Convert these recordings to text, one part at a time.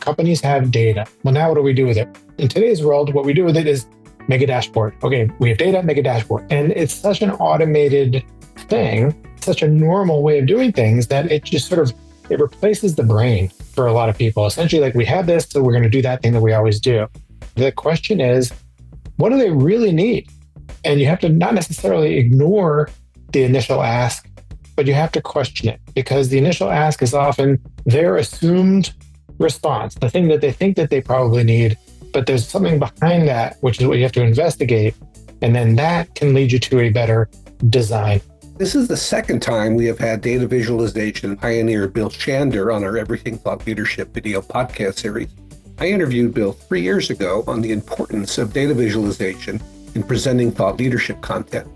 companies have data. Well, now what do we do with it? In today's world, what we do with it is make a dashboard. Okay, we have data, make a dashboard. And it's such an automated thing, such a normal way of doing things that it just it replaces the brain for a lot of people. Essentially, like we have this, so we're going to do that thing that we always do. The question is, what do they really need? And you have to not necessarily ignore the initial ask, but you have to question it, because the initial ask is often their assumed response, the thing that they think that they probably need, but there's something behind that, which is what you have to investigate. And then that can lead you to a better design. This is the second time we have had data visualization pioneer Bill Shander on our Everything Thought Leadership video podcast series. I interviewed Bill 3 years ago on the importance of data visualization in presenting thought leadership content.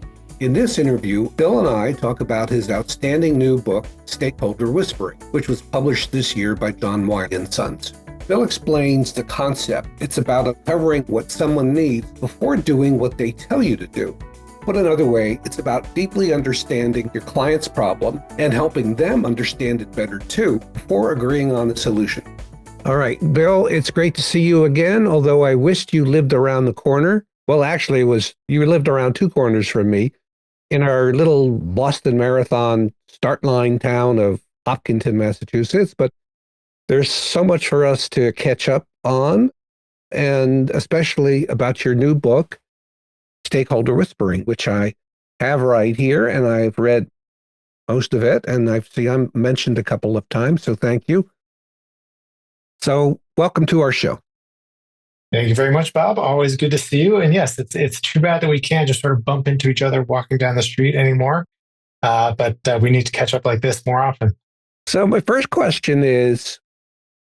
In this interview, Bill and I talk about his outstanding new book, Stakeholder Whispering, which was published this year by John White & Sons. Bill explains the concept. It's about uncovering what someone needs before doing what they tell you to do. Put another way, it's about deeply understanding your client's problem and helping them understand it better too before agreeing on the solution. All right, Bill, it's great to see you again, although I wished you lived around the corner. Well, actually, you lived around 2 corners from me in our little Boston Marathon start line town of Hopkinton, Massachusetts. But there's so much for us to catch up on, and especially about your new book, Stakeholder Whispering, which I have right here, and I've read most of it, and I've seen mentioned a couple of times, so thank you. So welcome to our show. Thank you very much, Bob. Always good to see you. And yes, it's too bad that we can't just sort of bump into each other walking down the street anymore, but we need to catch up like this more often. So my first question is,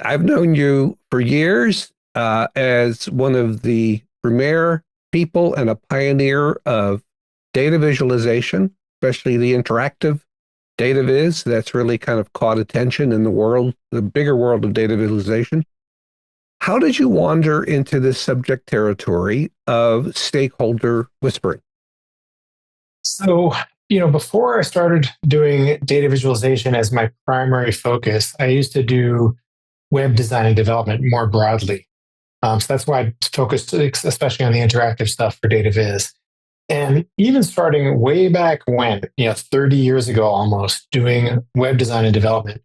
I've known you for years as one of the premier people and a pioneer of data visualization, especially the interactive data viz. That's really kind of caught attention in the world, the bigger world of data visualization. How did you wander into this subject territory of stakeholder whispering? So, before I started doing data visualization as my primary focus, I used to do web design and development more broadly. So that's why I focused especially on the interactive stuff for data viz. And even starting way back when, 30 years ago almost, doing web design and development,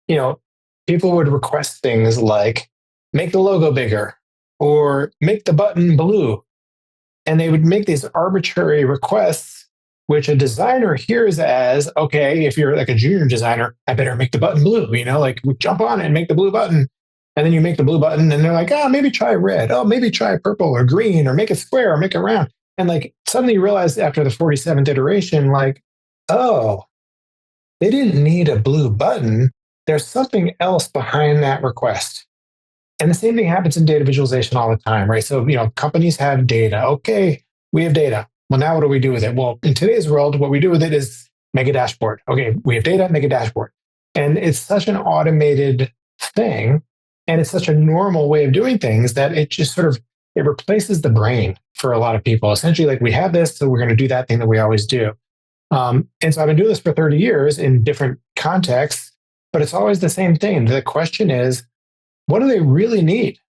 people would request things like, make the logo bigger or make the button blue. And they would make these arbitrary requests, which a designer hears as, okay, if you're like a junior designer, I better make the button blue, like jump on it and make the blue button. And then you make the blue button and they're like, maybe try red. Oh, maybe try purple or green or make it square or make it round. And like suddenly you realize after the 47th iteration, like, oh, they didn't need a blue button. There's something else behind that request. And the same thing happens in data visualization all the time, right? So, companies have data. Okay, we have data. Well, now what do we do with it? Well, in today's world, what we do with it is make a dashboard. Okay, we have data, make a dashboard. And it's such an automated thing, and it's such a normal way of doing things that it just it replaces the brain for a lot of people. Essentially, like we have this, so we're going to do that thing that we always do. And so I've been doing this for 30 years in different contexts, but it's always the same thing. The question is, what do they really need?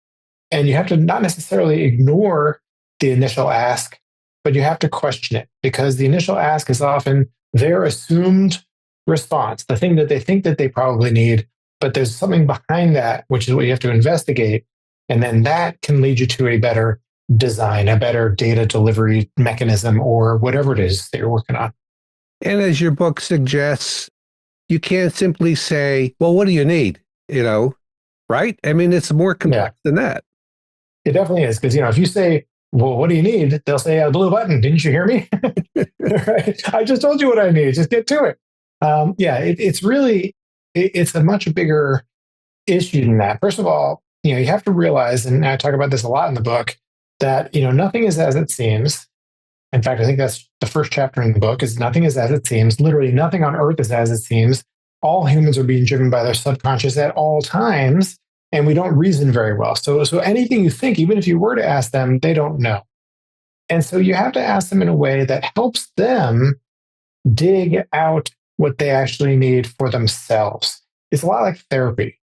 And you have to not necessarily ignore the initial ask, but you have to question it, because the initial ask is often their assumed response, the thing that they think that they probably need, but there's something behind that, which is what you have to investigate. And then that can lead you to a better design, a better data delivery mechanism, or whatever it is that you're working on. And as your book suggests, you can't simply say, well, what do you need? Right? I mean, it's more complex than that. It definitely is. Because, if you say, well, what do you need? They'll say a blue button. Didn't you hear me? Right? I just told you what I need. Just get to it. It's a much bigger issue than that. First of all, you have to realize, and I talk about this a lot in the book, that, nothing is as it seems. In fact, I think that's the first chapter in the book, is nothing is as it seems. Literally nothing on earth is as it seems. All humans are being driven by their subconscious at all times, and we don't reason very well. So anything you think, even if you were to ask them, they don't know. And so you have to ask them in a way that helps them dig out what they actually need for themselves. It's a lot like therapy.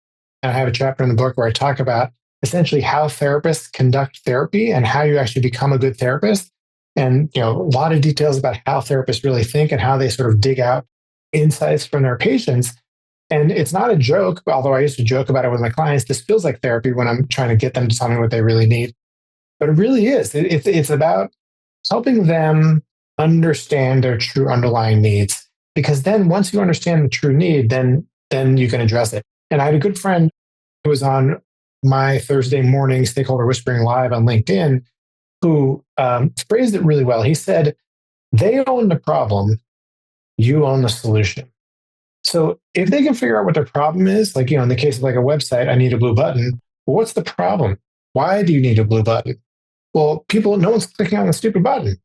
And I have a chapter in the book where I talk about essentially how therapists conduct therapy and how you actually become a good therapist. And, a lot of details about how therapists really think and how they sort of dig out insights from their patients. And it's not a joke, although I used to joke about it with my clients. This feels like therapy when I'm trying to get them to tell me what they really need. But it really is. It's about helping them understand their true underlying needs. Because then once you understand the true need, then you can address it. And I had a good friend who was on my Thursday morning Stakeholder Whispering Live on LinkedIn who phrased it really well. He said, they own the problem, you own the solution. So if they can figure out what their problem is, like, in the case of like a website, I need a blue button. Well, what's the problem? Why do you need a blue button? Well, no one's clicking on the stupid button.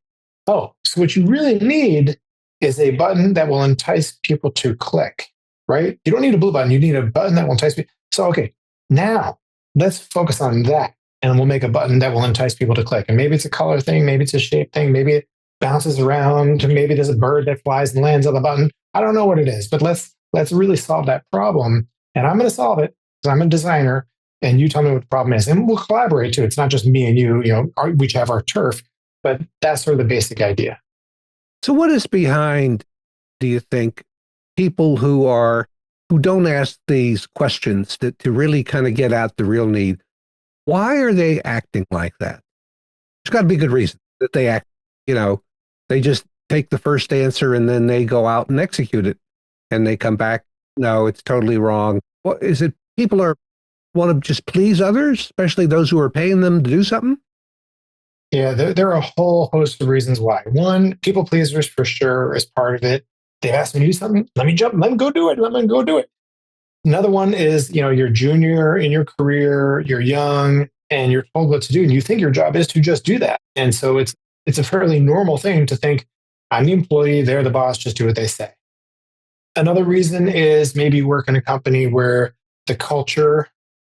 Oh, so what you really need is a button that will entice people to click, right? You don't need a blue button. You need a button that will entice people. So, okay, now let's focus on that. And we'll make a button that will entice people to click. And maybe it's a color thing. Maybe it's a shape thing. Maybe it bounces around. Maybe there's a bird that flies and lands on the button. I don't know what it is, but let's really solve that problem. And I'm going to solve it because I'm a designer. And you tell me what the problem is. And we'll collaborate too. It's not just me and you, we each have our turf, but that's sort of the basic idea. So what is behind, do you think, people who don't ask these questions to really kind of get at the real need? Why are they acting like that? There's got to be a good reason that they act, they just take the first answer and then they go out and execute it and they come back. No, it's totally wrong. What is it? People want to just please others, especially those who are paying them to do something? Yeah, there are a whole host of reasons why. One, people pleasers for sure is part of it. They've asked me to do something. Let me jump. Let me go do it. Let me go do it. Another one is, you're junior in your career, you're young, and you're told what to do. And you think your job is to just do that. And so it's a fairly normal thing to think, I'm the employee, they're the boss, just do what they say. Another reason is maybe you work in a company where the culture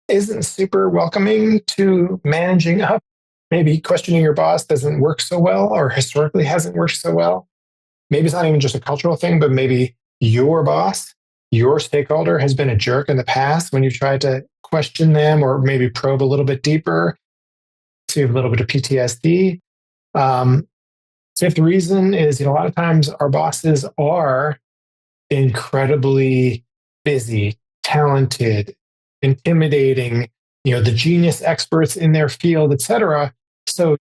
isn't super welcoming to managing up. Maybe questioning your boss doesn't work so well or historically hasn't worked so well. Maybe it's not even just a cultural thing, but maybe your boss, your stakeholder has been a jerk in the past when you've tried to question them or maybe probe a little bit deeper. So you have a little bit of PTSD. Fifth reason is, a lot of times our bosses are incredibly busy, talented, intimidating, the genius experts in their field, et cetera. So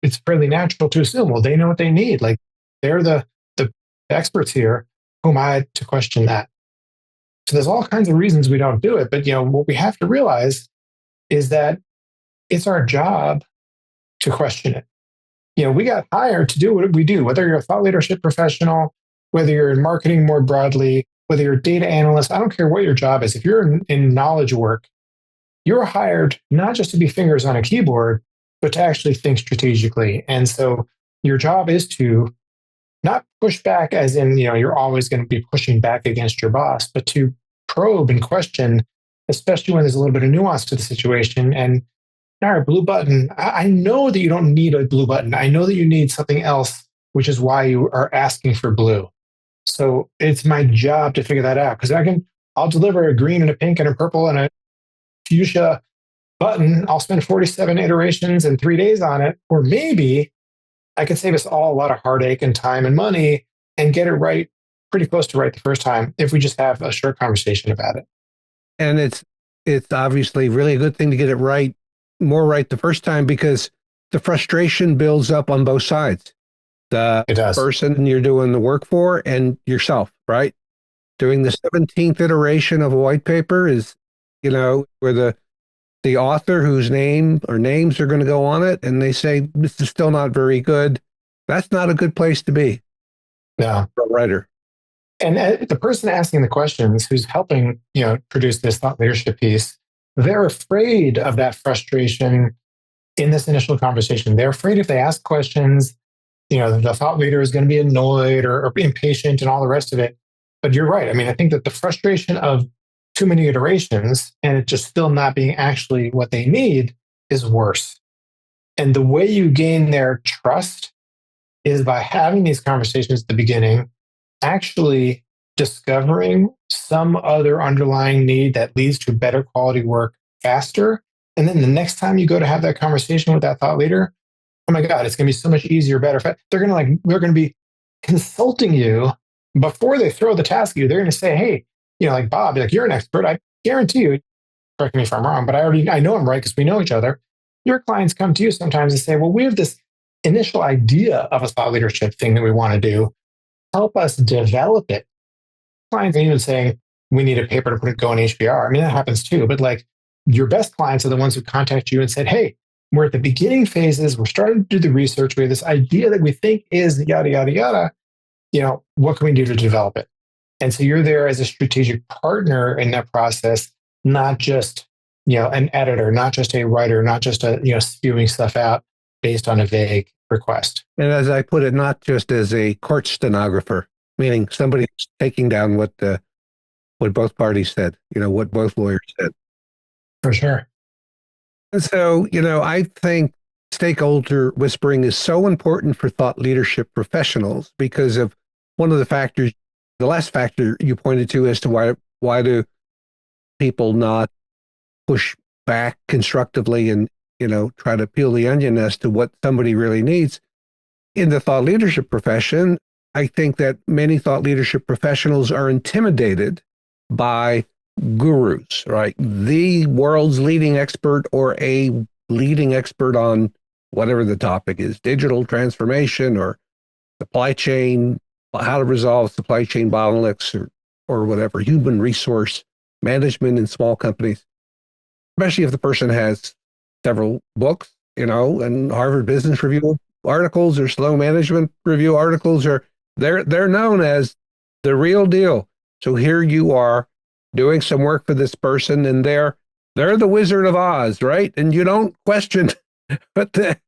it's fairly natural to assume, well, they know what they need. Like they're the experts here. Who am I to question that? So there's all kinds of reasons we don't do it. But, what we have to realize is that it's our job to question it. We got hired to do what we do, whether you're a thought leadership professional, whether you're in marketing more broadly, whether you're a data analyst, I don't care what your job is. If you're in knowledge work, you're hired not just to be fingers on a keyboard, but to actually think strategically. And so your job is to not push back as in, you're always going to be pushing back against your boss, but to probe and question, especially when there's a little bit of nuance to the situation. And all right, blue button. I know that you don't need a blue button. I know that you need something else, which is why you are asking for blue. So it's my job to figure that out because I'll deliver a green and a pink and a purple and a fuchsia button. I'll spend 47 iterations and 3 days on it. Or maybe I could save us all a lot of heartache and time and money and get it right, pretty close to right the first time if we just have a short conversation about it. And it's obviously really a good thing to get it right, more right the first time, because the frustration builds up on both sides. The person you're doing the work for and yourself, right? Doing the 17th iteration of a white paper is, where the author whose name or names are going to go on it, and they say, this is still not very good. That's not a good place to be. No. For a writer. And the person asking the questions who's helping, produce this thought leadership piece, they're afraid of that frustration in this initial conversation. They're afraid if they ask questions, the thought leader is going to be annoyed or impatient and all the rest of it. But you're right. I mean, I think that the frustration of too many iterations and it just still not being actually what they need is worse. And the way you gain their trust is by having these conversations at the beginning, actually discovering some other underlying need that leads to better quality work faster. And then the next time you go to have that conversation with that thought leader, oh my God, it's going to be so much easier, better. They're going to be consulting you before they throw the task at you. They're going to say, hey, like Bob, like, you're an expert. I guarantee you, correct me if I'm wrong, but I know I'm right because we know each other. Your clients come to you sometimes and say, well, we have this initial idea of a thought leadership thing that we want to do. Help us develop it. Clients are even saying, we need a paper to go in HBR. I mean, that happens too, but like, your best clients are the ones who contact you and said, hey, we're at the beginning phases. We're starting to do the research. We have this idea that we think is yada, yada, yada. What can we do to develop it? And so you're there as a strategic partner in that process, not just, an editor, not just a writer, not just spewing stuff out based on a vague request. And as I put it, not just as a court stenographer, meaning somebody taking down what both parties said, what both lawyers said. For sure. And so, I think stakeholder whispering is so important for thought leadership professionals because of one of the factors, the last factor you pointed to as to why do people not push back constructively and, try to peel the onion as to what somebody really needs. In the thought leadership profession, I think that many thought leadership professionals are intimidated by gurus, right? The world's leading expert or a leading expert on whatever the topic is, digital transformation or supply chain, how to resolve supply chain bottlenecks or whatever, human resource management in small companies, especially if the person has several books, and Harvard Business Review articles or Slow Management Review articles, or they're known as the real deal. So here you are doing some work for this person, and they're the Wizard of Oz, right? And you don't question what the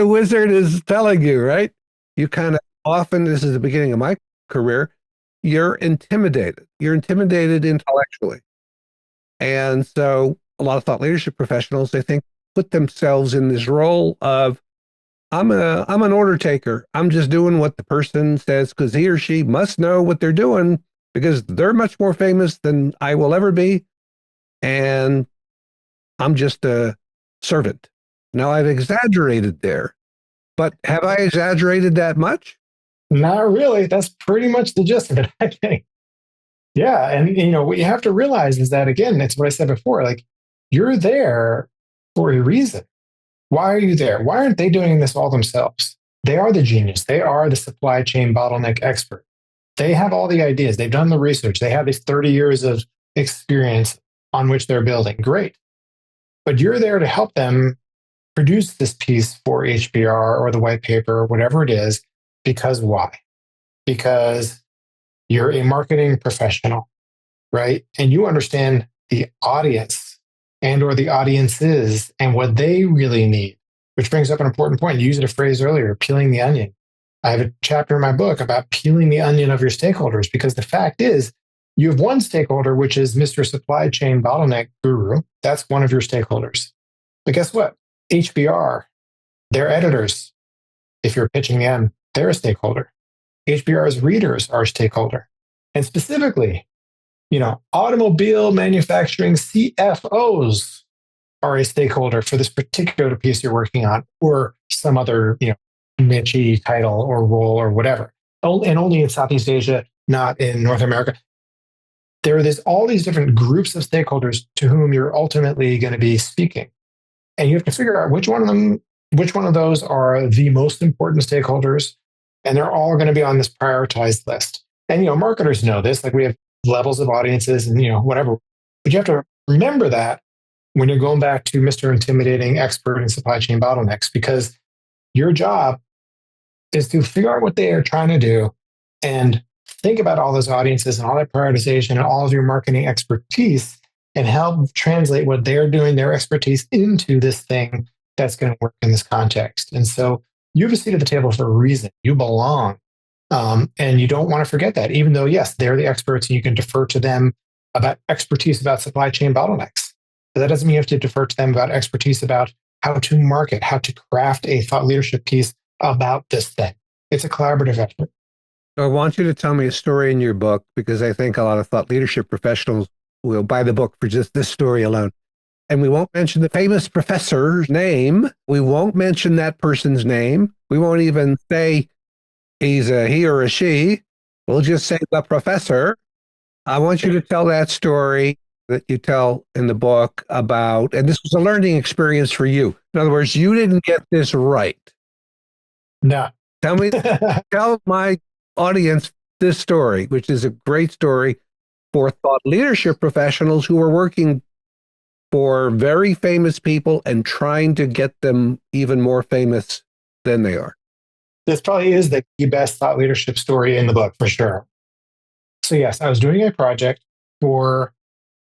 wizard is telling you, right? You kind of often, this is the beginning of my career, you're intimidated. You're intimidated intellectually. And so a lot of thought leadership professionals, they think, put themselves in this role of, I'm an order taker. I'm just doing what the person says because he or she must know what they're doing because they're much more famous than I will ever be. And I'm just a servant. Now, I've exaggerated there, but have I exaggerated that much? Not really. That's pretty much the gist of it, I think. Yeah. And, what you have to realize is that, again, it's what I said before, like, you're there for a reason. Why are you there? Why aren't they doing this all themselves? They are the genius. They are the supply chain bottleneck expert. They have all the ideas. They've done the research. They have these 30 years of experience on which they're building. Great. But you're there to help them produce this piece for HBR or the white paper or whatever it is. Because why? Because you're a marketing professional, right? And you understand the audience and or the audiences and what they really need, which brings up an important point. You used a phrase earlier, peeling the onion. I have a chapter in my book about peeling the onion of your stakeholders, because the fact is you have one stakeholder, which is Mr. Supply Chain Bottleneck Guru. That's one of your stakeholders. But guess what? HBR, their editors, if you're pitching them, they're a stakeholder. HBR's readers are a stakeholder. And specifically, automobile manufacturing CFOs are a stakeholder for this particular piece you're working on, or some other, niche title or role or whatever. And only in Southeast Asia, not in North America. There's all these different groups of stakeholders to whom you're ultimately going to be speaking. And you have to figure out which one of those are the most important stakeholders. And they're all going to be on this prioritized list. And, marketers know this, like we have levels of audiences and, whatever. But you have to remember that when you're going back to Mr. Intimidating Expert in Supply Chain Bottlenecks, because your job is to figure out what they are trying to do and think about all those audiences and all that prioritization and all of your marketing expertise and help translate what they're doing, their expertise, into this thing that's going to work in this context. And so you have a seat at the table for a reason. You belong. And you don't want to forget that, even though, yes, they're the experts and you can defer to them about expertise about supply chain bottlenecks. But that doesn't mean you have to defer to them about expertise about how to market, how to craft a thought leadership piece about this thing. It's a collaborative effort. I want you to tell me a story in your book because I think a lot of thought leadership professionals will buy the book for just this story alone. And we won't mention the famous professor's name. We won't mention that person's name. We won't even say he's a he or a she. We'll just say the professor. I want you to tell that story that you tell in the book about, and this was a learning experience for you. In other words, you didn't get this right. No. Tell me, tell my audience this story, which is a great story for thought leadership professionals who are working for very famous people and trying to get them even more famous than they are. This probably is the best thought leadership story in the book for sure. So yes, I was doing a project for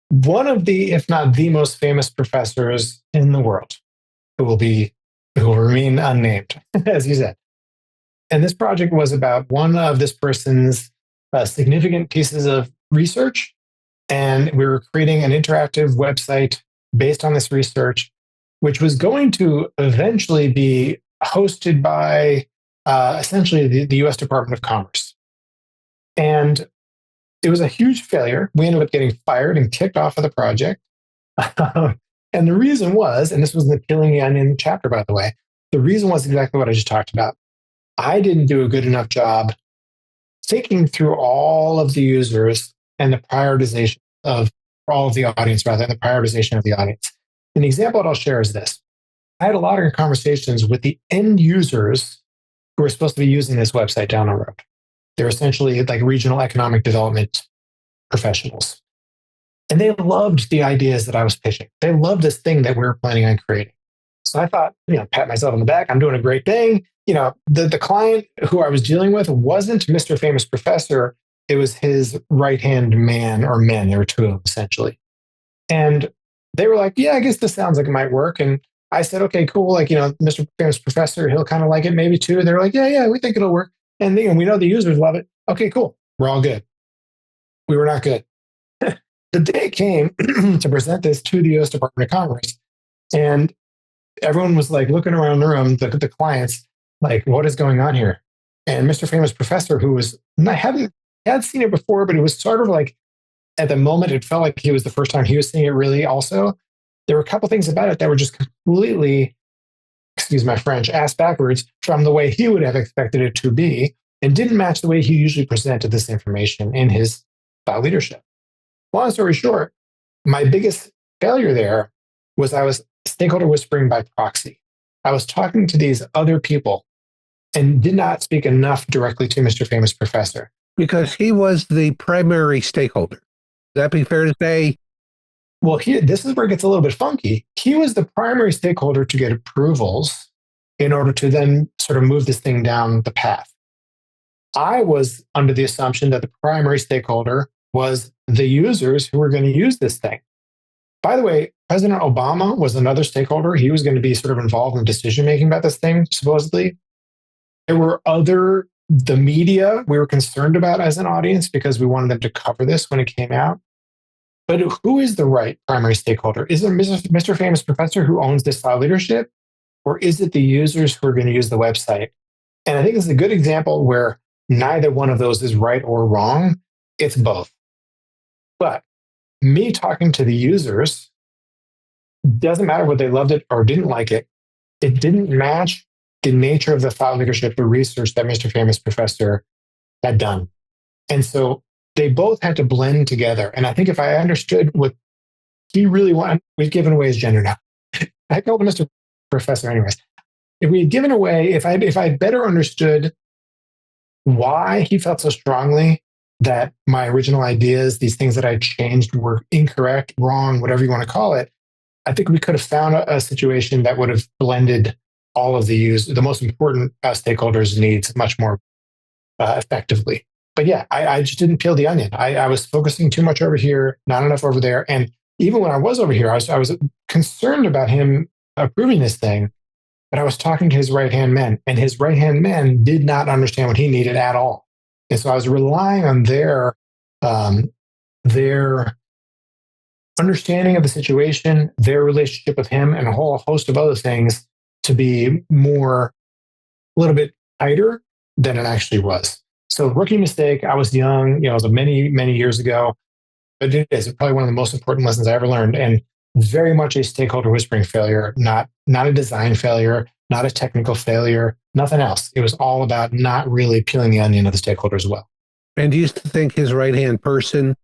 one of the, if not the most famous professors in the world, who will remain unnamed, as you said. And this project was about one of this person's significant pieces of research. And we were creating an interactive website based on this research, which was going to eventually be hosted by essentially the US Department of Commerce. And it was a huge failure. We ended up getting fired and kicked off of the project. And the reason was, and this was the Peeling the Onion chapter, by the way, the reason was exactly what I just talked about. I didn't do a good enough job thinking through all of the users and the prioritization of all of the audience, rather than the prioritization of the audience. An example that I'll share is this. I had a lot of conversations with the end users who were supposed to be using this website down the road. They're essentially like regional economic development professionals. And they loved the ideas that I was pitching. They loved this thing that we were planning on creating. So I thought, pat myself on the back. I'm doing a great thing. The client who I was dealing with wasn't Mr. Famous Professor. It was his right-hand man or men. There were two of them, essentially. And they were like, yeah, I guess this sounds like it might work. And I said, okay, cool. Like, Mr. Famous Professor, he'll kind of like it maybe too. They're like, yeah, we think it'll work. And we know the users love it. Okay, cool. We're all good. We were not good. The day came to present this to the US Department of Commerce. And everyone was like looking around the room, the clients, like, what is going on here? And Mr. Famous Professor, who was, I had seen it before, but it was sort of like, at the moment, it felt like he was the first time he was seeing it really also. There were a couple things about it that were just completely, excuse my French, ass backwards from the way he would have expected it to be, and didn't match the way he usually presented this information in his thought leadership. Long story short, my biggest failure there was I was stakeholder whispering by proxy. I was talking to these other people and did not speak enough directly to Mr. Famous Professor. Because he was the primary stakeholder. Would that be fair to say? Well, this is where it gets a little bit funky. He was the primary stakeholder to get approvals in order to then sort of move this thing down the path. I was under the assumption that the primary stakeholder was the users who were going to use this thing. By the way, President Obama was another stakeholder. He was going to be sort of involved in decision making about this thing, supposedly. There were the media we were concerned about as an audience because we wanted them to cover this when it came out. But who is the right primary stakeholder? Is it Mr. Famous Professor who owns this thought leadership? Or is it the users who are going to use the website? And I think it's a good example where neither one of those is right or wrong. It's both. But me talking to the users, doesn't matter whether they loved it or didn't like it, it didn't match the nature of the thought leadership, the research that Mr. Famous Professor had done. And so they both had to blend together. And I think if I understood what he really wanted, we've given away his gender now. I called him Mr. Professor anyways. If we had given away, if I better understood why he felt so strongly that my original ideas, these things that I changed were incorrect, wrong, whatever you want to call it, I think we could have found a situation that would have blended all of the most important stakeholders' needs much more effectively. But yeah, I just didn't peel the onion. I was focusing too much over here, not enough over there. And even when I was over here, I was concerned about him approving this thing, but I was talking to his right-hand men, and his right-hand men did not understand what he needed at all. And so I was relying on their understanding of the situation, their relationship with him, and a whole host of other things to be a little bit tighter than it actually was. So rookie mistake, I was young, it was many years ago, but it is probably one of the most important lessons I ever learned, and very much a stakeholder whispering failure, not a design failure, not a technical failure, nothing else. It was all about not really peeling the onion of the stakeholders well. And he used to think his right-hand person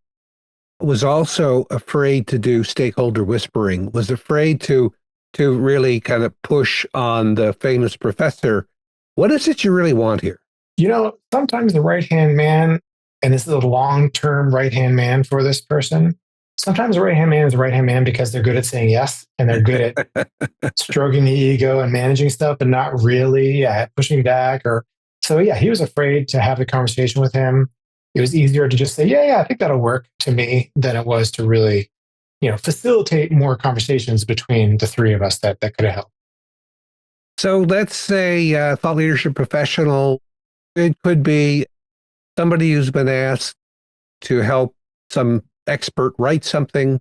was also afraid to do stakeholder whispering, was afraid to really kind of push on the famous professor. What is it you really want here? Sometimes the right hand man, and this is a long term right hand man for this person, sometimes the right hand man is the right hand man because they're good at saying yes and they're good at stroking the ego and managing stuff, but not really pushing back. So he was afraid to have the conversation with him. It was easier to just say, I think that'll work to me than it was to really, facilitate more conversations between the three of us that could have helped. So let's say thought leadership professional. It could be somebody who's been asked to help some expert write something,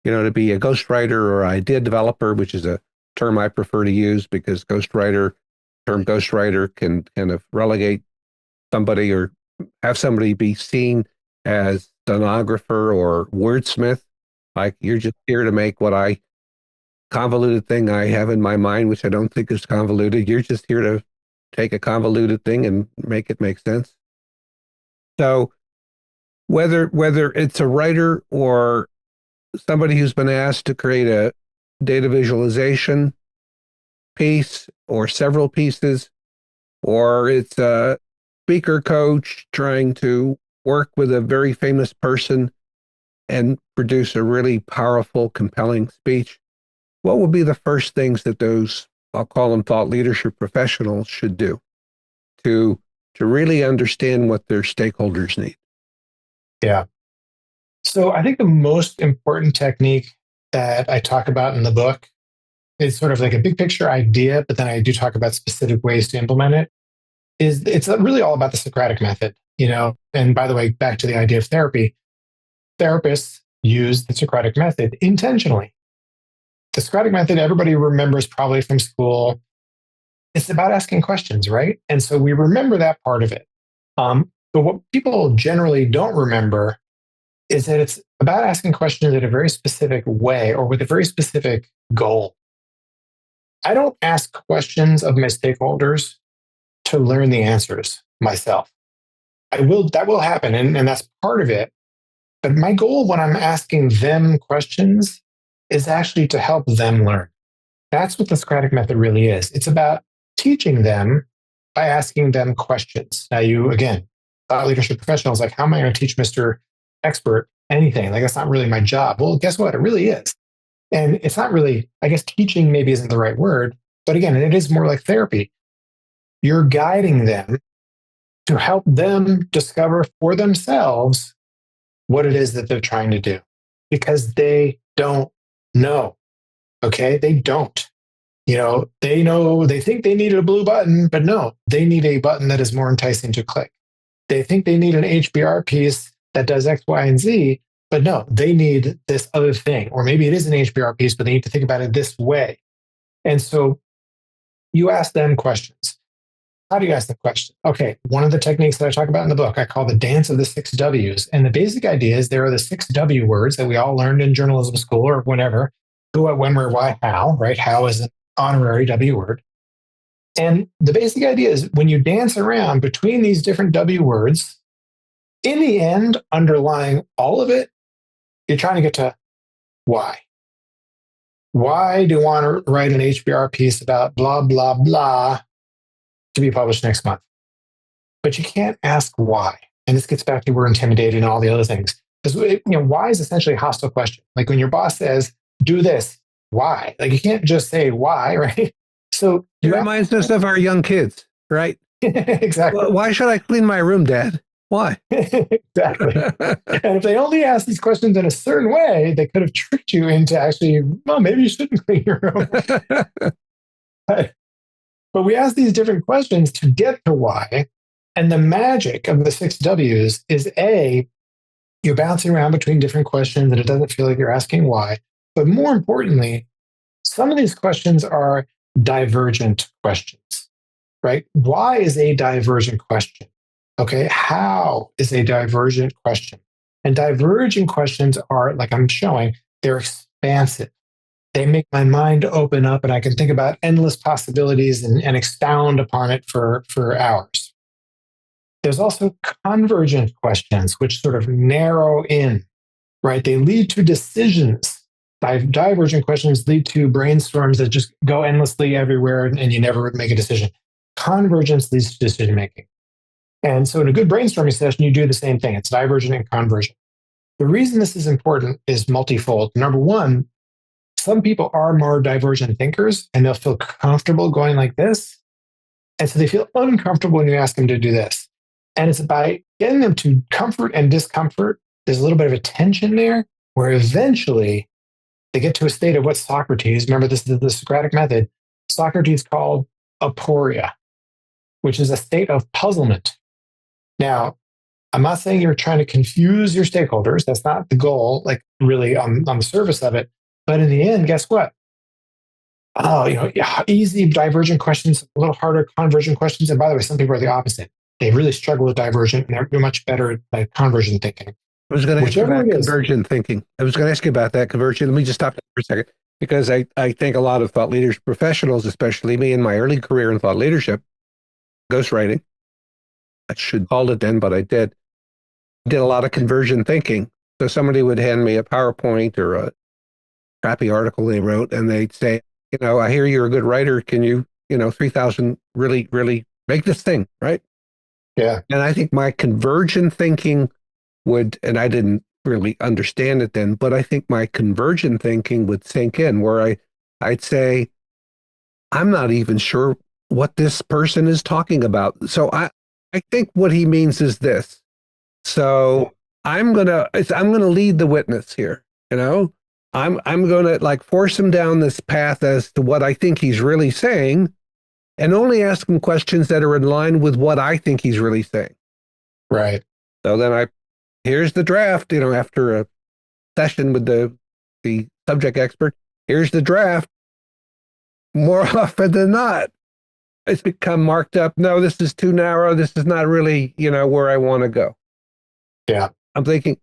to be a ghostwriter or idea developer, which is a term I prefer to use because term ghostwriter can kind of relegate somebody or have somebody be seen as stenographer or wordsmith. Like you're just here to make convoluted thing I have in my mind, which I don't think is convoluted. You're just here to take a convoluted thing and make it make sense. So whether it's a writer or somebody who's been asked to create a data visualization piece or several pieces, or it's a speaker coach trying to work with a very famous person and produce a really powerful, compelling speech, what would be the first things that those, I'll call them thought leadership professionals, should do to really understand what their stakeholders need? Yeah. So I think the most important technique that I talk about in the book is sort of like a big picture idea, but then I do talk about specific ways to implement it. It's really all about the Socratic method, And by the way, back to the idea of therapy, therapists use the Socratic method intentionally. The Socratic method, everybody remembers probably from school. It's about asking questions, right? And so we remember that part of it. But what people generally don't remember is that it's about asking questions in a very specific way or with a very specific goal. I don't ask questions of my stakeholders to learn the answers myself. That will happen, and that's part of it. But my goal when I'm asking them questions is actually to help them learn. That's what the Socratic method really is. It's about teaching them by asking them questions. Now, thought leadership professionals, like, how am I going to teach Mr. Expert anything? Like, that's not really my job. Well, guess what? It really is. And it's not really, I guess teaching maybe isn't the right word, but again, it is more like therapy. You're guiding them to help them discover for themselves what it is that they're trying to do because they don't know. Okay. They don't. They think they needed a blue button, but no, they need a button that is more enticing to click. They think they need an HBR piece that does X, Y, and Z, but no, they need this other thing. Or maybe it is an HBR piece, but they need to think about it this way. And so you ask them questions. How do you ask the question? Okay, one of the techniques that I talk about in the book, I call the dance of the 6 W's. And the basic idea is there are the 6 W words that we all learned in journalism school or whenever. Who, what, when, where, why, how, right? How is an honorary W word. And the basic idea is when you dance around between these different W words, in the end, underlying all of it, you're trying to get to why. Why do you want to write an HBR piece about blah, blah, blah to be published next month? But you can't ask why. And this gets back to we're intimidated and all the other things. Because why is essentially a hostile question. Like when your boss says, do this, why? Like you can't just say why, right? So it reminds us of our young kids, right? Exactly. Well, why should I clean my room, Dad? Why? Exactly. And if they only asked these questions in a certain way, they could have tricked you into actually, well, maybe you shouldn't clean your room. But we ask these different questions to get to why. And the magic of the 6 W's is you're bouncing around between different questions and it doesn't feel like you're asking why. But more importantly, some of these questions are divergent questions, right? Why is a divergent question? Okay, how is a divergent question? And divergent questions are, like I'm showing, they're expansive. They make my mind open up and I can think about endless possibilities and expound upon it for hours. There's also convergent questions, which sort of narrow in, right? They lead to decisions. Divergent questions lead to brainstorms that just go endlessly everywhere and you never make a decision. Convergence leads to decision making. And so in a good brainstorming session, you do the same thing. It's divergent and convergent. The reason this is important is multifold. Number one, some people are more divergent thinkers and they'll feel comfortable going like this. And so they feel uncomfortable when you ask them to do this. And it's by getting them to comfort and discomfort, there's a little bit of a tension there where eventually they get to a state of what Socrates, remember this is the Socratic method, Socrates called aporia, which is a state of puzzlement. Now, I'm not saying you're trying to confuse your stakeholders. That's not the goal, like really on the surface of it. But in the end, guess what? Oh, easy divergent questions, a little harder convergent questions. And by the way, some people are the opposite. They really struggle with divergent and they're much better at like convergent thinking. I was going to ask you Whichever about it is. convergent thinking. I was going to ask you about that convergent. Let me just stop there for a second, because I think a lot of thought leaders, professionals, especially me in my early career in thought leadership, ghostwriting, I should call it then, but I did a lot of convergent thinking. So somebody would hand me a PowerPoint or a crappy article they wrote, and they'd say, I hear you're a good writer. Can you, 3,000 really, really make this thing, right? Yeah. And I think my convergent thinking would, and I didn't really understand it then, but I think my convergent thinking would sink in where I'd say, I'm not even sure what this person is talking about. So I think what he means is this. So I'm gonna lead the witness here. I'm gonna like force him down this path as to what I think he's really saying, and only ask him questions that are in line with what I think he's really saying. Right. So then here's the draft. After a session with the subject expert, here's the draft. More often than not, it's become marked up. No, this is too narrow. This is not really, where I want to go. Yeah. I'm thinking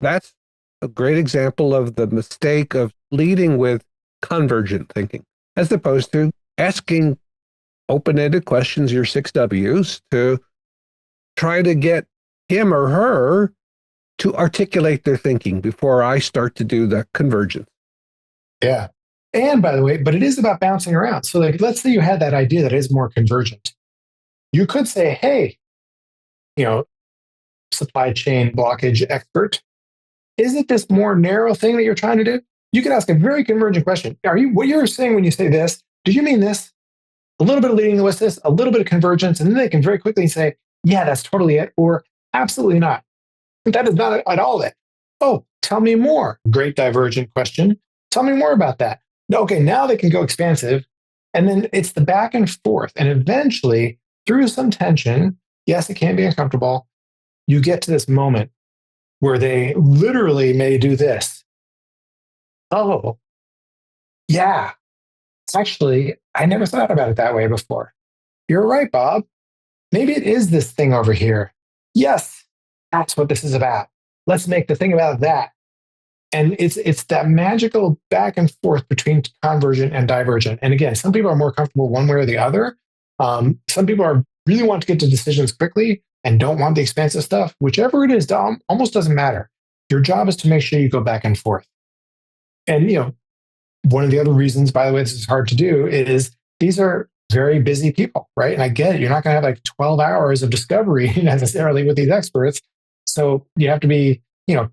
that's a great example of the mistake of leading with convergent thinking, as opposed to asking open-ended questions, your 6Ws, to try to get him or her to articulate their thinking before I start to do the convergence. Yeah. And by the way, but it is about bouncing around. So like, let's say you had that idea that is more convergent. You could say, hey, supply chain blockage expert, is it this more narrow thing that you're trying to do? You can ask a very convergent question. What you're saying when you say this, do you mean this? A little bit of leading with this, a little bit of convergence, and then they can very quickly say, yeah, that's totally it, or absolutely not. That is not at all it. Oh, tell me more. Great divergent question. Tell me more about that. Okay, now they can go expansive. And then it's the back and forth. And eventually, through some tension, yes, it can be uncomfortable, you get to this moment where they literally may do this. Oh, yeah. It's actually, I never thought about it that way before. You're right, Bob. Maybe it is this thing over here. Yes, that's what this is about. Let's make the thing about that. And it's that magical back and forth between convergent and divergent. And again, some people are more comfortable one way or the other. Some people really want to get to decisions quickly and don't want the expansive stuff. Whichever it is, almost doesn't matter. Your job is to make sure you go back and forth. And one of the other reasons, by the way, this is hard to do is these are very busy people, right? And I get it. You're not going to have like 12 hours of discovery necessarily with these experts. So you have to be,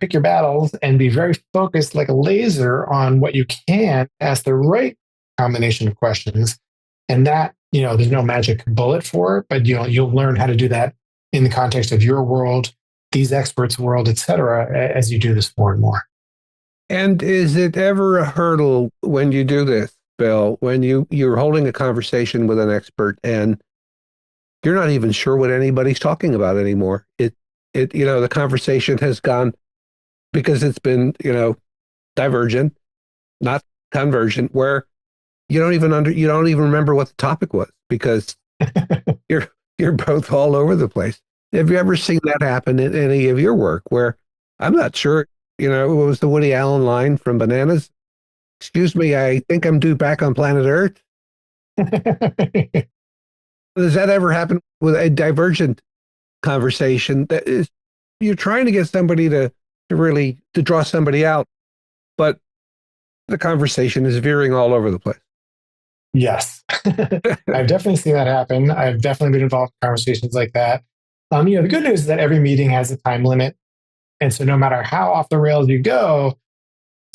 pick your battles and be very focused like a laser on what you can ask the right combination of questions. And that, there's no magic bullet for it, but you'll learn how to do that in the context of your world, these experts' world, et cetera, as you do this more and more. And is it ever a hurdle when you do this, Bill, when you're holding a conversation with an expert and you're not even sure what anybody's talking about anymore? The conversation has gone because it's been, divergent, not convergent, where you don't even remember what the topic was because you're both all over the place. Have you ever seen that happen in any of your work where I'm not sure, what was the Woody Allen line from Bananas? Excuse me, I think I'm due back on planet Earth. Does that ever happen with a divergent conversation that is you're trying to get somebody to really to draw somebody out, but the conversation is veering all over the place? Yes. I've definitely seen that happen. I've definitely been involved in conversations like that. The good news is that every meeting has a time limit. And so no matter how off the rails you go,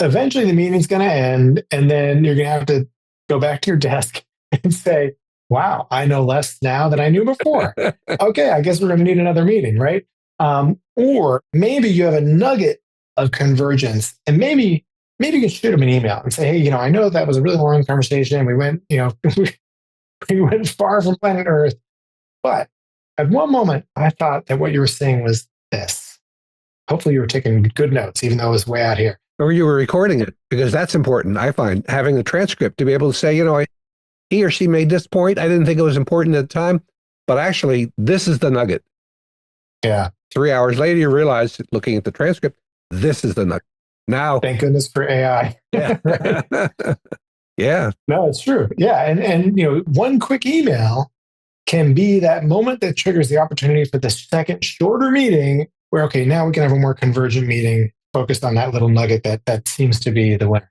eventually the meeting's going to end. And then you're going to have to go back to your desk and say, wow, I know less now than I knew before. Okay, I guess we're going to need another meeting, right? Or maybe you have a nugget of convergence and maybe you can shoot them an email and say, hey, I know that was a really long conversation. We went, we went far from planet Earth. But at one moment, I thought that what you were saying was this. Hopefully, you were taking good notes, even though it was way out here. Or you were recording it, because that's important. I find having the transcript to be able to say, he or she made this point. I didn't think it was important at the time, but actually, this is the nugget. Yeah. 3 hours later, you realize, looking at the transcript, this is the nugget. Now, thank goodness for AI. Yeah. Yeah. No, it's true. Yeah. And one quick email can be that moment that triggers the opportunity for the second shorter meeting where, okay, now we can have a more convergent meeting focused on that little nugget that seems to be the winner.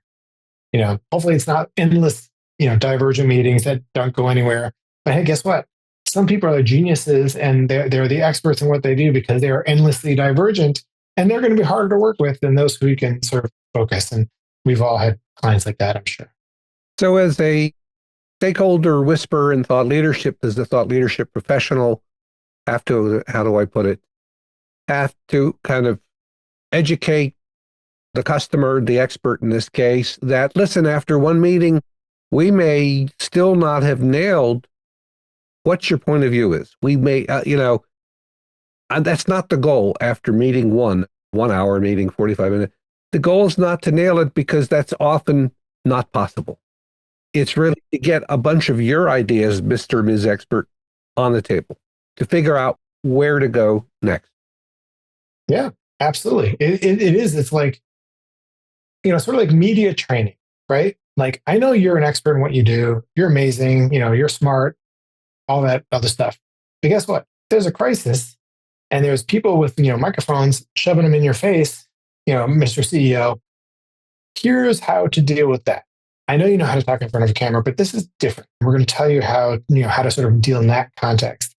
Hopefully it's not endless, divergent meetings that don't go anywhere. But hey, guess what? Some people are geniuses and they're the experts in what they do because they are endlessly divergent, and they're going to be harder to work with than those who can sort of focus. And we've all had clients like that, I'm sure. So as a stakeholder whisperer in thought leadership, does the thought leadership professional have to, how do I put it, have to kind of educate the customer, the expert in this case, that, listen, after one meeting, we may still not have nailed what your point of view is. We may, that's not the goal after meeting 1 hour meeting, 45 minutes. The goal is not to nail it because that's often not possible. It's really to get a bunch of your ideas, Mr. or Ms. Expert, on the table to figure out where to go next. Yeah, absolutely. It is. It's like, sort of like media training, right? Like, I know you're an expert in what you do. You're amazing. You're smart, all that other stuff. But guess what? There's a crisis and there's people with, microphones shoving them in your face, Mr. CEO. Here's how to deal with that. I know you know how to talk in front of a camera, but this is different. We're going to tell you how to sort of deal in that context.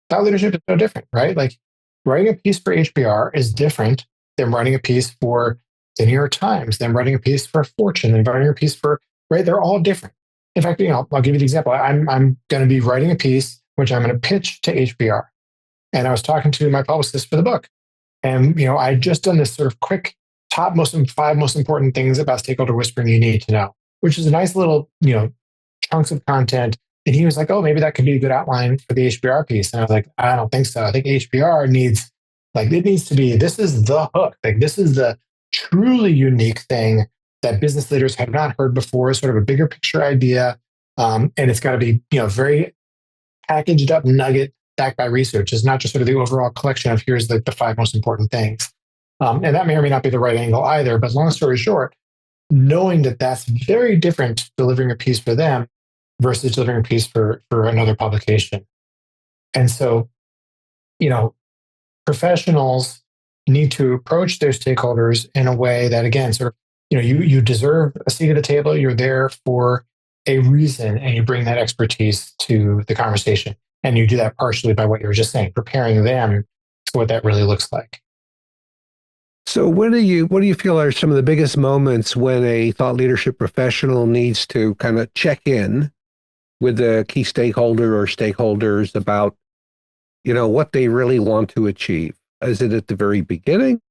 Thought leadership is no different, right? Like writing a piece for HBR is different than writing a piece for the New York Times, than writing a piece for Fortune, than writing a piece for, right? They're all different. In fact, I'll give you the example. I'm going to be writing a piece, which I'm going to pitch to HBR. And I was talking to my publicist for the book. And, I just done this sort of quick top 5 most important things about stakeholder whispering you need to know, which is a nice little, chunks of content. And he was like, oh, maybe that could be a good outline for the HBR piece. And I was like, I don't think so. I think HBR needs to be, this is the hook. Like this is the truly unique thing that business leaders have not heard before, sort of a bigger picture idea. And it's got to be, very packaged up nugget backed by research. It's not just sort of the overall collection of here's the 5 most important things. And that may or may not be the right angle either. But long story short, knowing that that's very different delivering a piece for them versus delivering a piece for another publication. And so, professionals need to approach their stakeholders in a way that, again, sort of, you deserve a seat at the table. You're there for a reason, and you bring that expertise to the conversation. And you do that partially by what you were just saying, preparing them for what that really looks like. So what do you feel are some of the biggest moments when a thought leadership professional needs to kind of check in with the key stakeholder or stakeholders about, what they really want to achieve? Is it at the very beginning?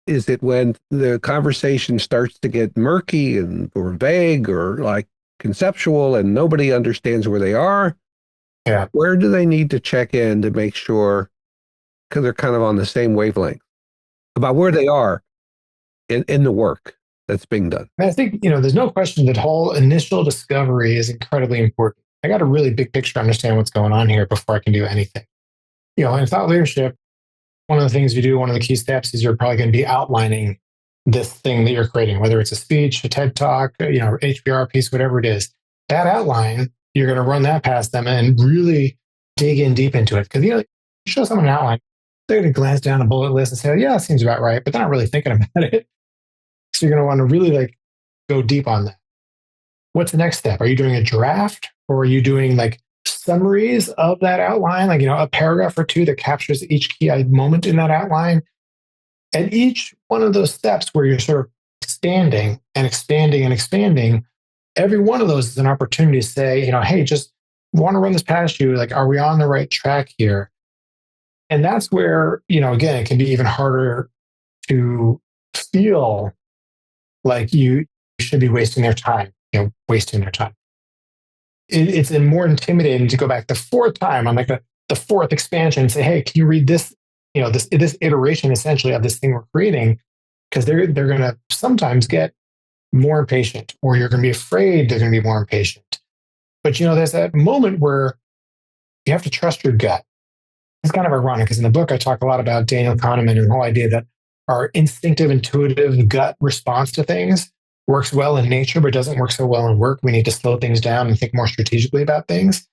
Is it when the conversation starts to get murky or vague or like conceptual and nobody understands where they are? Yeah. Where do they need to check in to make sure, because they're kind of on the same wavelength, about where they are in the work that's being done? And I think, there's no question that whole initial discovery is incredibly important. I got a really big picture to understand what's going on here before I can do anything. In thought leadership, one of the things you do, one of the key steps is you're probably going to be outlining this thing that you're creating, whether it's a speech, a TED talk, HBR piece, whatever it is. That outline, you're going to run that past them and really dig in deep into it. Because, you show someone an outline, they're going to glance down a bullet list and say, yeah, that seems about right, but they're not really thinking about it. So you're going to want to really go deep on that. What's the next step? Are you doing a draft, or are you doing summaries of that outline, a paragraph or two that captures each key moment in that outline? And each one of those steps where you're sort of expanding and expanding and expanding, every one of those is an opportunity to say, hey, just want to run this past you. Are we on the right track here? And that's where, again, it can be even harder to feel like you should be wasting their time, wasting their time. It's more intimidating to go back the fourth time on the fourth expansion and say, hey, can you read this, this iteration essentially of this thing we're creating? Because they're going to sometimes get more impatient, or you're going to be afraid they're going to be more impatient. But, there's that moment where you have to trust your gut. It's kind of ironic because in the book, I talk a lot about Daniel Kahneman and the whole idea that our instinctive, intuitive gut response to things works well in nature, but doesn't work so well in work. We need to slow things down and think more strategically about things.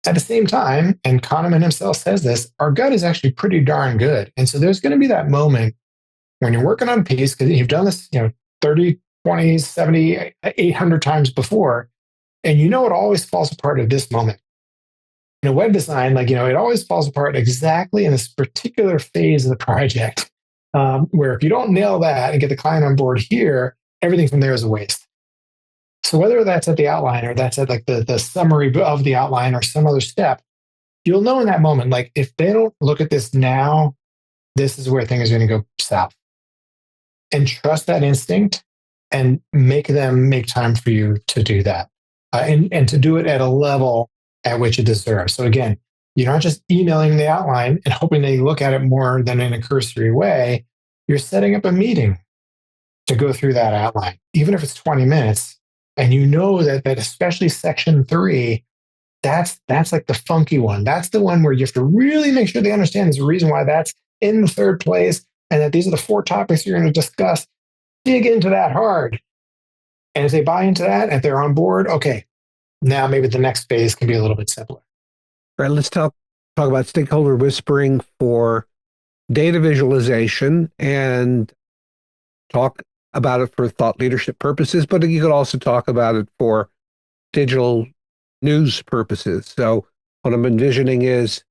At the same time, and Kahneman himself says this, our gut is actually pretty darn good. And so there's going to be that moment when you're working on a piece, because you've done this, 30, 20, 70, 800 times before, and it always falls apart at this moment. In web design, it always falls apart exactly in this particular phase of the project, where if you don't nail that and get the client on board here, everything from there is a waste. So whether that's at the outline, or that's at the summary of the outline, or some other step, you'll know in that moment, if they don't look at this now, this is where things are going to go south. And trust that instinct and make them make time for you to do that, and to do it at a level at which it deserves. So again, you're not just emailing the outline and hoping they look at it more than in a cursory way. You're setting up a meeting to go through that outline, even if it's 20 minutes. And that especially section 3, that's the funky one. That's the one where you have to really make sure they understand there's a reason why that's in the third place, and that these are the 4 topics you're going to discuss. Dig into that hard. And if they buy into that, if they're on board, okay, now maybe the next phase can be a little bit simpler. All right, let's talk about stakeholder whispering for data visualization, and talk about it for thought leadership purposes, but you could also talk about it for digital news purposes. So what I'm envisioning is,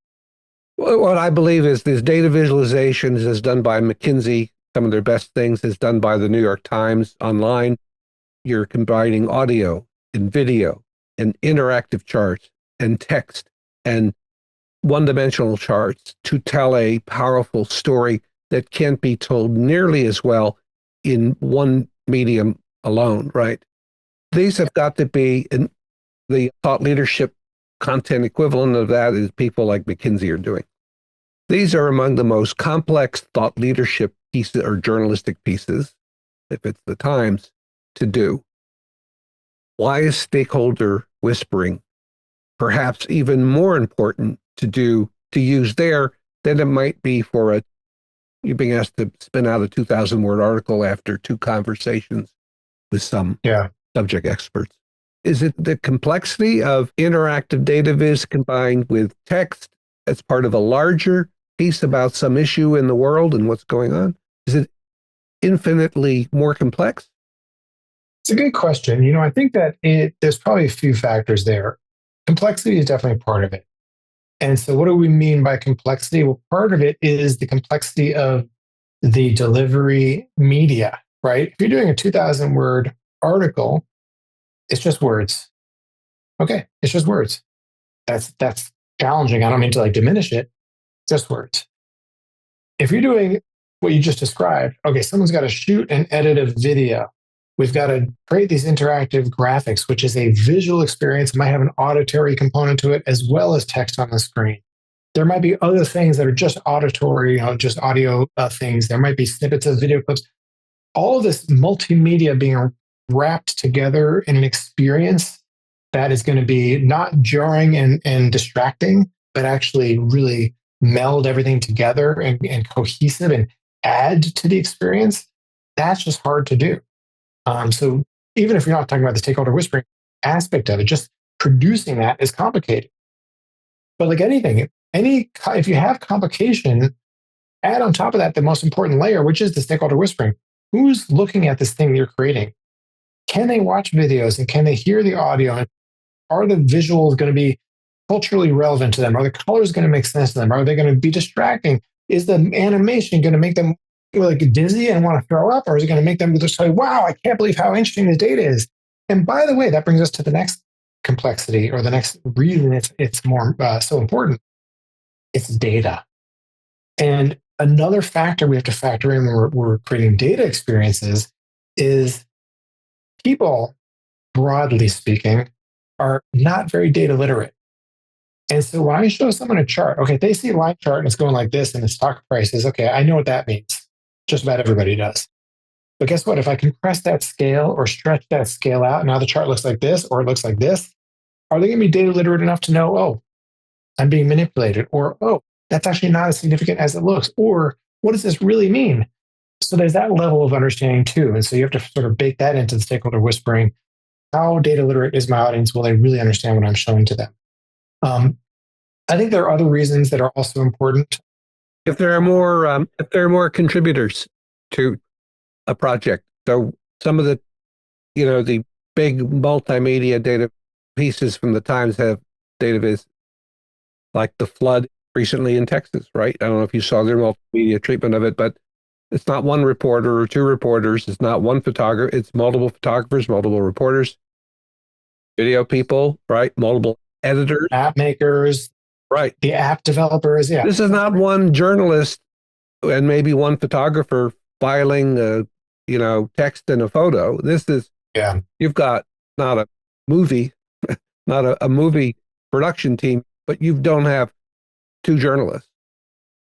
what I believe is this data visualization is done by McKinsey. Some of their best things is done by the New York Times online. You're combining audio and video and interactive charts and text and one-dimensional charts to tell a powerful story that can't be told nearly as well in one medium alone, right? These have got to be, and the thought leadership content equivalent of that is people like McKinsey are doing. These are among the most complex thought leadership pieces or journalistic pieces, if it's the Times, to do. Why is stakeholder whispering perhaps even more important to use there than it might be for you're being asked to spin out a 2,000-word article after 2 conversations with some subject experts? Is it the complexity of interactive data viz combined with text as part of a larger piece about some issue in the world and what's going on? Is it infinitely more complex? It's a good question. I think that there's probably a few factors there. Complexity is definitely part of it. And so what do we mean by complexity? Well, part of it is the complexity of the delivery media, right? If you're doing a 2,000-word article, it's just words. Okay, it's just words. That's challenging. I don't mean to diminish it. Just words. If you're doing what you just described, okay, someone's got to shoot and edit a video. We've got to create these interactive graphics, which is a visual experience. It might have an auditory component to it as well as text on the screen. There might be other things that are just auditory, just audio things. There might be snippets of video clips. All of this multimedia being wrapped together in an experience that is going to be not jarring and distracting, but actually really meld everything together and cohesive and add to the experience, that's just hard to do. So even if you're not talking about the stakeholder whispering aspect of it, just producing that is complicated. But like anything, if you have complication, add on top of that the most important layer, which is the stakeholder whispering. Who's looking at this thing you're creating? Can they watch videos and can they hear the audio? And are the visuals going to be culturally relevant to them? Are the colors going to make sense to them? Are they going to be distracting? Is the animation going to make them like dizzy and want to throw up? Or is it going to make them just say, wow, I can't believe how interesting this data is? And by the way, that brings us to the next complexity or the next reason it's more so important. It's data. And another factor we have to factor in when we're creating data experiences is people, broadly speaking, are not very data literate. And so when I show someone a chart, okay, they see a line chart and it's going like this and the stock prices, okay, I know what that means. Just about everybody does. But guess what? If I compress that scale or stretch that scale out, now the chart looks like this or it looks like this, are they going to be data literate enough to know, oh, I'm being manipulated? Or, oh, that's actually not as significant as it looks? Or what does this really mean? So there's that level of understanding too. And so you have to sort of bake that into the stakeholder whispering. How data literate is my audience? Will they really understand what I'm showing to them? I think there are other reasons that are also important. If there are more contributors to a project, so some of the the big multimedia data pieces from the Times have data viz, like the flood recently in Texas, right? I don't know if you saw their multimedia treatment of it, but it's not one reporter or two reporters. It's not one photographer. It's multiple photographers, multiple reporters, video people, right? Multiple editors, App makers, right? the app developers. Yeah. This is not one journalist and maybe one photographer filing a, text and a photo. This is, Yeah, you've got not a movie, not a movie production team, but you don't have two journalists.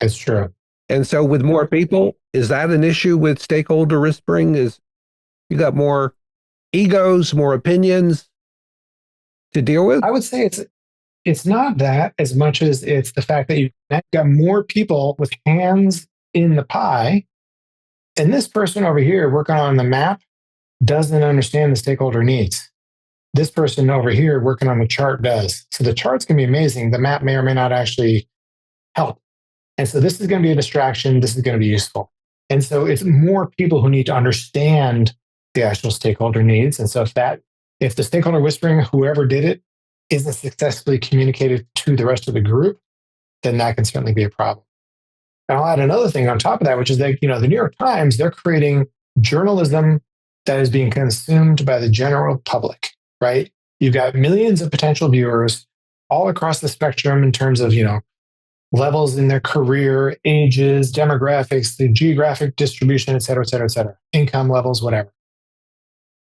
it's true. And so with more people, is that an issue with stakeholder whispering? Is you got more egos, more opinions to deal with? I would say it's not that as much as it's the fact that you've got more people with hands in the pie. And this person over here working on the map doesn't understand the stakeholder needs. This person over here working on the chart does. So the chart's going to be amazing. The map may or may not actually help. And so this is going to be a distraction. This is going to be useful. And so it's more people who need to understand the actual stakeholder needs. And so if the stakeholder whispering, whoever did it, isn't successfully communicated to the rest of the group, then that can certainly be a problem. And I'll add another thing on top of that, which is that, the New York Times, they're creating journalism that is being consumed by the general public, right? You've got millions of potential viewers all across the spectrum in terms of, levels in their career, ages, demographics, the geographic distribution, et cetera, et cetera, et cetera, income levels, whatever.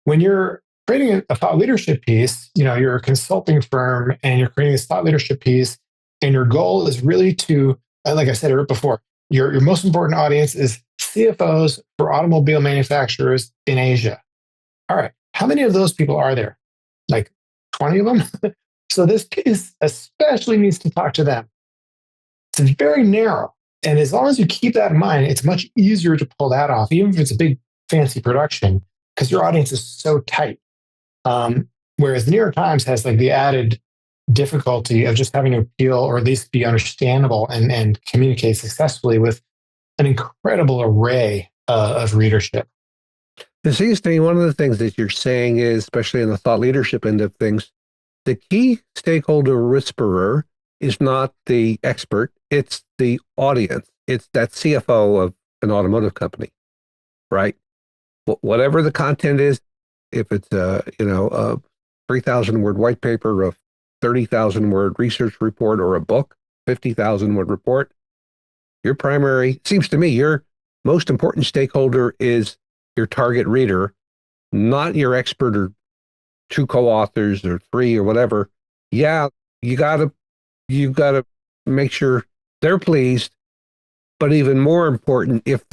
When you're creating a thought leadership piece, you're a consulting firm and you're creating this thought leadership piece, and your goal is really to, like I said before, your most important audience is CFOs for automobile manufacturers in Asia. All right. How many of those people are there? Like 20 of them? So this piece especially needs to talk to them. It's very narrow. And as long as you keep that in mind, it's much easier to pull that off, even if it's a big fancy production, because your audience is so tight. Whereas the New York Times has like the added difficulty of just having to appeal or at least be understandable and communicate successfully with an incredible array of readership. It seems to me one of the things that you're saying is, especially in the thought leadership end of things, the key stakeholder whisperer is not the expert, it's the audience. It's that CFO of an automotive company, right? Whatever the content is, if it's a 3,000 word white paper, a 30,000 word research report, or a book, 50,000 word report, seems to me, your most important stakeholder is your target reader, not your expert or two co-authors or three or whatever. Yeah, you've got to make sure they're pleased. But even more important, if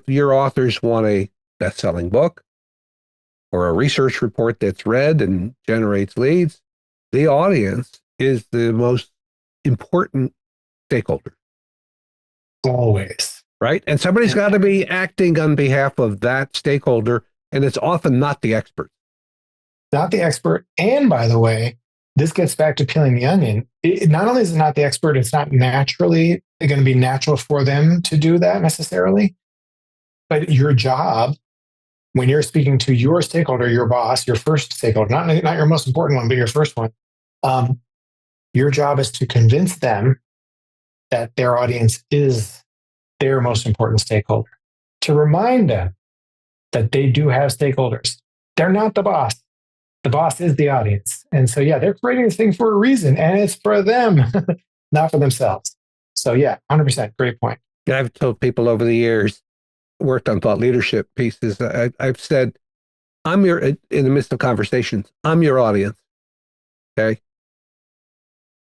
your authors want a best-selling book or a research report that's read and generates leads, the audience is the most important stakeholder. always. right? And somebody's got to be acting on behalf of that stakeholder, and it's often not the expert. Not the expert. And by the way, this gets back to peeling the onion. Not only is it not the expert, it's not naturally going to be natural for them to do that necessarily. But your job, when you're speaking to your stakeholder, your boss, your first stakeholder, not your most important one, but your first one, your job is to convince them that their audience is their most important stakeholder, to remind them that they do have stakeholders. They're not the boss. The boss is the audience. And so, yeah, they're creating this thing for a reason, and it's for them, not for themselves. So, yeah, 100%. Great point. I've told people over the years, worked on thought leadership pieces, I've said, in the midst of conversations, I'm your audience. Okay.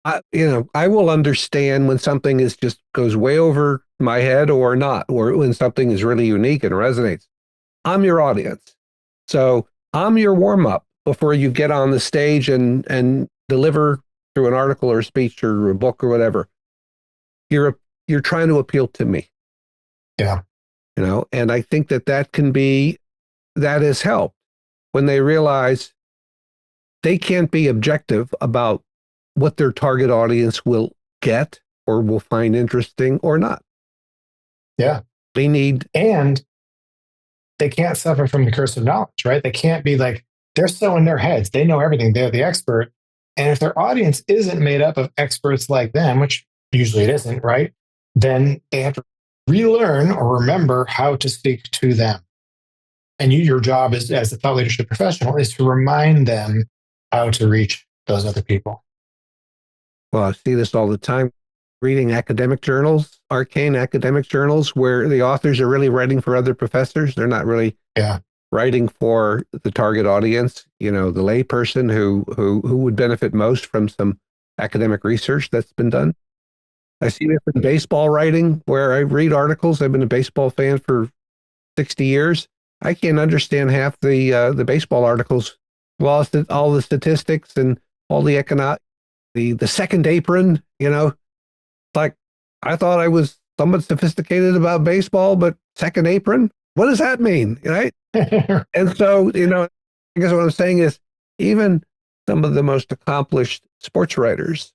I will understand when something goes way over my head or not, or when something is really unique and resonates. I'm your audience. So I'm your warm up before you get on the stage and deliver through an article or a speech or a book or whatever. You're trying to appeal to me. Yeah. And I think that has helped when they realize they can't be objective about what their target audience will get or will find interesting or not. Yeah. And they can't suffer from the curse of knowledge, right? They can't be like, they're so in their heads. They know everything. They're the expert. And if their audience isn't made up of experts like them, which usually it isn't, right? Then they have to relearn or remember how to speak to them. And your job as a thought leadership professional is to remind them how to reach those other people. Well, I see this all the time. Reading academic journals, arcane academic journals, where the authors are really writing for other professors. They're not really writing for the target audience, the layperson who would benefit most from some academic research that's been done. I see this in baseball writing, where I read articles. I've been a baseball fan for 60 years. I can't understand half the baseball articles. Well, all the statistics and all the the second apron, like I thought I was somewhat sophisticated about baseball, but second apron, what does that mean? Right? And so, I guess what I'm saying is even some of the most accomplished sports writers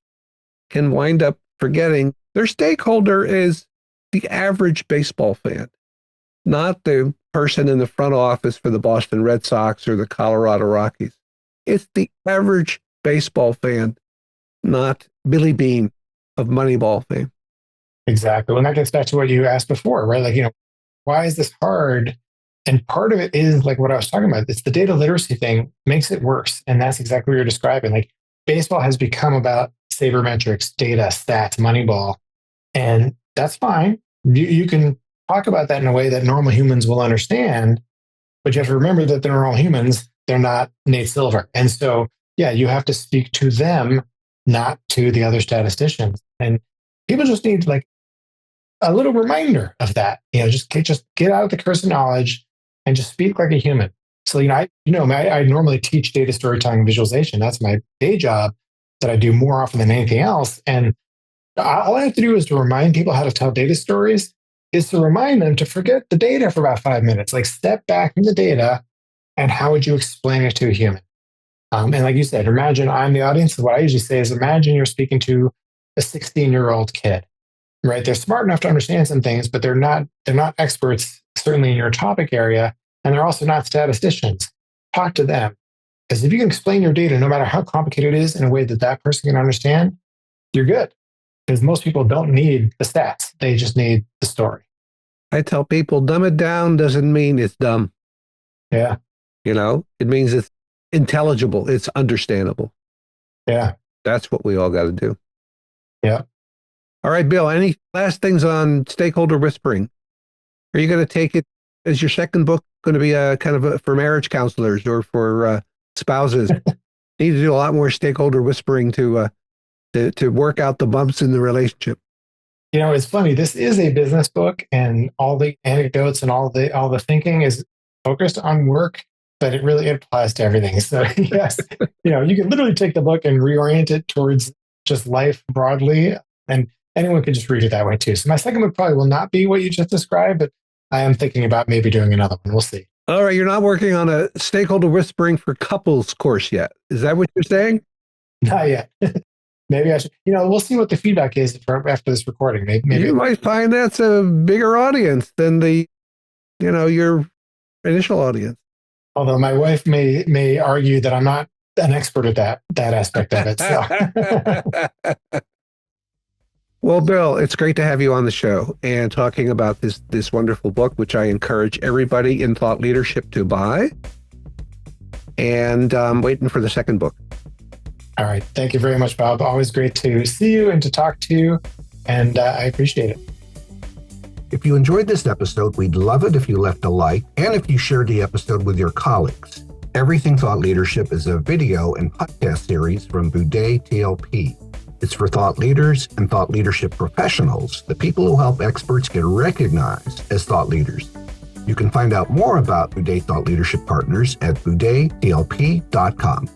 can wind up forgetting their stakeholder is the average baseball fan, not the person in the front office for the Boston Red Sox or the Colorado Rockies. It's the average baseball fan, not Billy Beane of Moneyball fame. Exactly. And that gets back to what you asked before, right? Like, why is this hard? And part of it is like what I was talking about. It's the data literacy thing makes it worse. And that's exactly what you're describing. Like baseball has become about sabermetrics, data, stats, Moneyball. And that's fine. You can talk about that in a way that normal humans will understand, but you have to remember that they're normal humans. They're not Nate Silver. And so, yeah, you have to speak to them, not to the other statisticians. And people just need like a little reminder of that. Just get out of the curse of knowledge and just speak like a human. So, I normally teach data storytelling and visualization. That's my day job that I do more often than anything else. And all I have to do is to remind people how to tell data stories, is to remind them to forget the data for about 5 minutes, like step back from the data and how would you explain it to a human? And like you said, imagine I'm the audience. What I usually say is imagine you're speaking to a 16-year-old kid, right? They're smart enough to understand some things, but they're not experts, certainly in your topic area. And they're also not statisticians. Talk to them. Because if you can explain your data, no matter how complicated it is, in a way that that person can understand, you're good. Because most people don't need the stats. They just need the story. I tell people, dumb it down doesn't mean it's dumb. Yeah. It means it's intelligible. It's understandable. Yeah. That's what we all got to do. Yeah. All right, Bill, any last things on Stakeholder Whispering? Are you going to take it as your second book going to be a kind of for marriage counselors or for spouses? Need to do a lot more stakeholder whispering to work out the bumps in the relationship. It's funny. This is a business book, and all the anecdotes and all the thinking is focused on work, but it really applies to everything. So yes, you can literally take the book and reorient it towards just life broadly. And anyone could just read it that way too. So my second book probably will not be what you just described, but I am thinking about maybe doing another one. We'll see. All right, you're not working on a Stakeholder Whispering for couples course yet. Is that what you're saying? Not yet. Maybe I should, we'll see what the feedback is after this recording. Maybe you might find that's a bigger audience than your initial audience. Although my wife may argue that I'm not an expert at that aspect of it. So. Well, Bill, it's great to have you on the show and talking about this wonderful book, which I encourage everybody in thought leadership to buy. And I'm waiting for the second book. All right. Thank you very much, Bob. Always great to see you and to talk to you. And I appreciate it. If you enjoyed this episode, we'd love it if you left a like and if you shared the episode with your colleagues. Everything Thought Leadership is a video and podcast series from Boudet TLP. It's for thought leaders and thought leadership professionals, the people who help experts get recognized as thought leaders. You can find out more about Boudet Thought Leadership Partners at boudettlp.com.